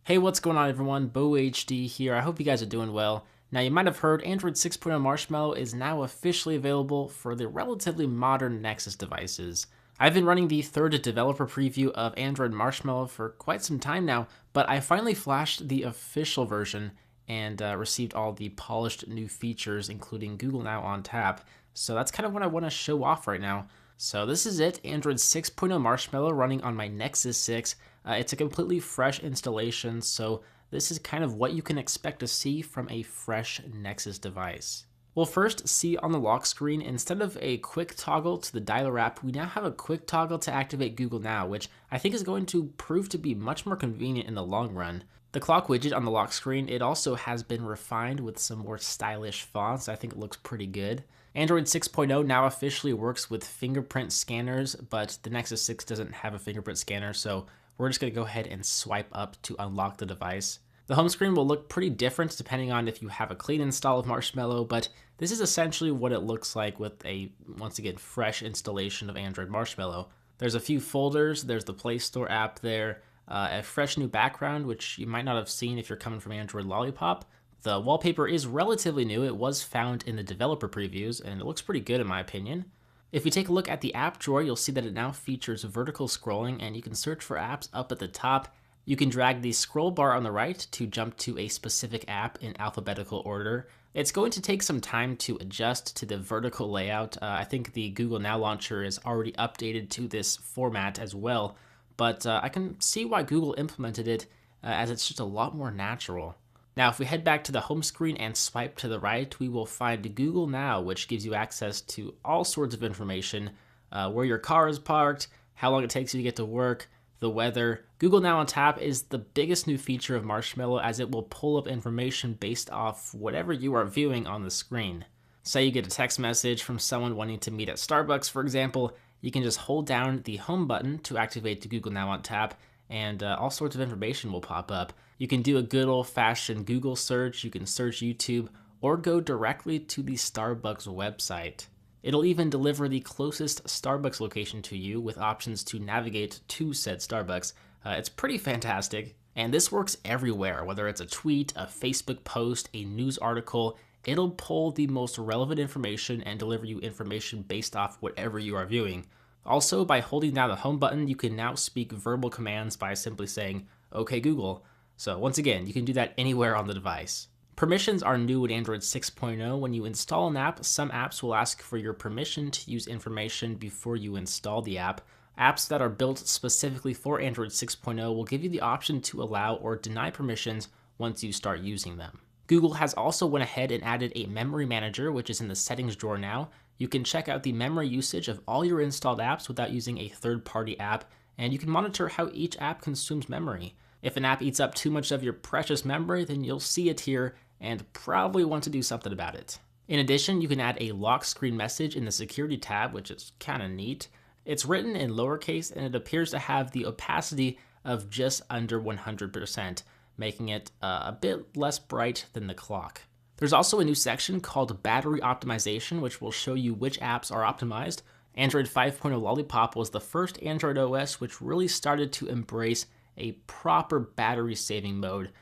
Hey, what's going on everyone? Bo HD here. I hope you guys are doing well. Now, you might have heard Android 6.0 Marshmallow is now officially available for the relatively modern Nexus devices. I've been running the third developer preview of Android Marshmallow for quite some time now, but I finally flashed the official version and received all the polished new features, including Google Now on tap. So that's kind of what I want to show off right now. So this is it, Android 6.0 Marshmallow running on my Nexus 6. It's a completely fresh installation, so this is kind of what you can expect to see from a fresh Nexus device. We'll first see on the lock screen, instead of a quick toggle to the dialer app, we now have a quick toggle to activate Google Now, which I think is going to prove to be much more convenient in the long run. The clock widget on the lock screen, it also has been refined with some more stylish fonts. I think it looks pretty good. Android 6.0 now officially works with fingerprint scanners, but the Nexus 6 doesn't have a fingerprint scanner, so we're just going to go ahead and swipe up to unlock the device. The home screen will look pretty different depending on if you have a clean install of Marshmallow, but this is essentially what it looks like with a, once again, fresh installation of Android Marshmallow. There's a few folders, there's the Play Store app there, a fresh new background, which you might not have seen if you're coming from Android Lollipop. The wallpaper is relatively new. It was found in the developer previews, and it looks pretty good in my opinion. If we take a look at the app drawer, you'll see that it now features vertical scrolling, and you can search for apps up at the top. You can drag the scroll bar on the right to jump to a specific app in alphabetical order. It's going to take some time to adjust to the vertical layout. I think the Google Now launcher is already updated to this format as well, but I can see why Google implemented it as it's just a lot more natural. Now, if we head back to the home screen and swipe to the right, we will find Google Now, which gives you access to all sorts of information, where your car is parked, how long it takes you to get to work, the weather. Google Now on tap is the biggest new feature of Marshmallow, as it will pull up information based off whatever you are viewing on the screen. Say you get a text message from someone wanting to meet at Starbucks, for example, you can just hold down the home button to activate the Google Now on tap, and all sorts of information will pop up. You can do a good old-fashioned Google search, you can search YouTube, or go directly to the Starbucks website. It'll even deliver the closest Starbucks location to you with options to navigate to said Starbucks. It's pretty fantastic, and this works everywhere, whether it's a tweet, a Facebook post, a news article. It'll pull the most relevant information and deliver you information based off whatever you are viewing. Also, by holding down the home button, you can now speak verbal commands by simply saying, "Okay Google." So once again, you can do that anywhere on the device. Permissions are new in Android 6.0. When you install an app, some apps will ask for your permission to use information before you install the app. Apps that are built specifically for Android 6.0 will give you the option to allow or deny permissions once you start using them. Google has also went ahead and added a memory manager, which is in the settings drawer now. You can check out the memory usage of all your installed apps without using a third-party app, and you can monitor how each app consumes memory. If an app eats up too much of your precious memory, then you'll see it here and probably want to do something about it. In addition, you can add a lock screen message in the security tab, which is kind of neat. It's written in lowercase and it appears to have the opacity of just under 100%, making it a bit less bright than the clock. There's also a new section called Battery Optimization, which will show you which apps are optimized. Android 5.0 Lollipop was the first Android OS which really started to embrace a proper battery saving mode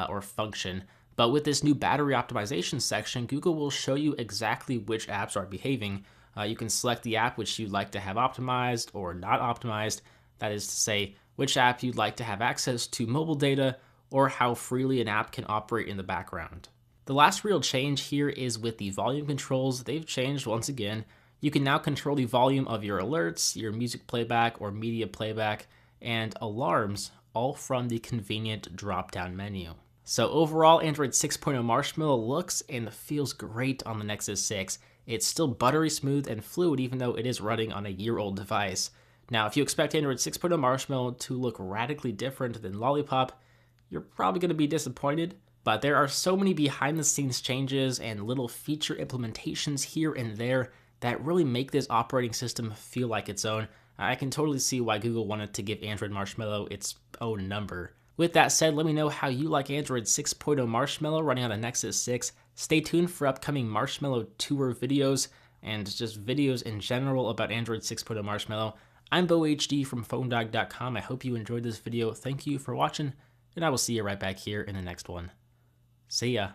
or function. But with this new battery optimization section, Google will show you exactly which apps are behaving. You can select the app which you'd like to have optimized or not optimized. That is to say, which app you'd like to have access to mobile data or how freely an app can operate in the background. The last real change here is with the volume controls. They've changed once again. You can now control the volume of your alerts, your music playback or media playback, and alarms, all from the convenient drop-down menu. So overall, Android 6.0 Marshmallow looks and feels great on the Nexus 6. It's still buttery smooth and fluid even though it is running on a year-old device. Now, if you expect Android 6.0 Marshmallow to look radically different than Lollipop, you're probably going to be disappointed. But there are so many behind-the-scenes changes and little feature implementations here and there that really make this operating system feel like its own. I can totally see why Google wanted to give Android Marshmallow its own number. With that said, let me know how you like Android 6.0 Marshmallow running on the Nexus 6. Stay tuned for upcoming Marshmallow tour videos and just videos in general about Android 6.0 Marshmallow. I'm Bo HD from PhoneDog.com. I hope you enjoyed this video. Thank you for watching, and I will see you right back here in the next one. See ya.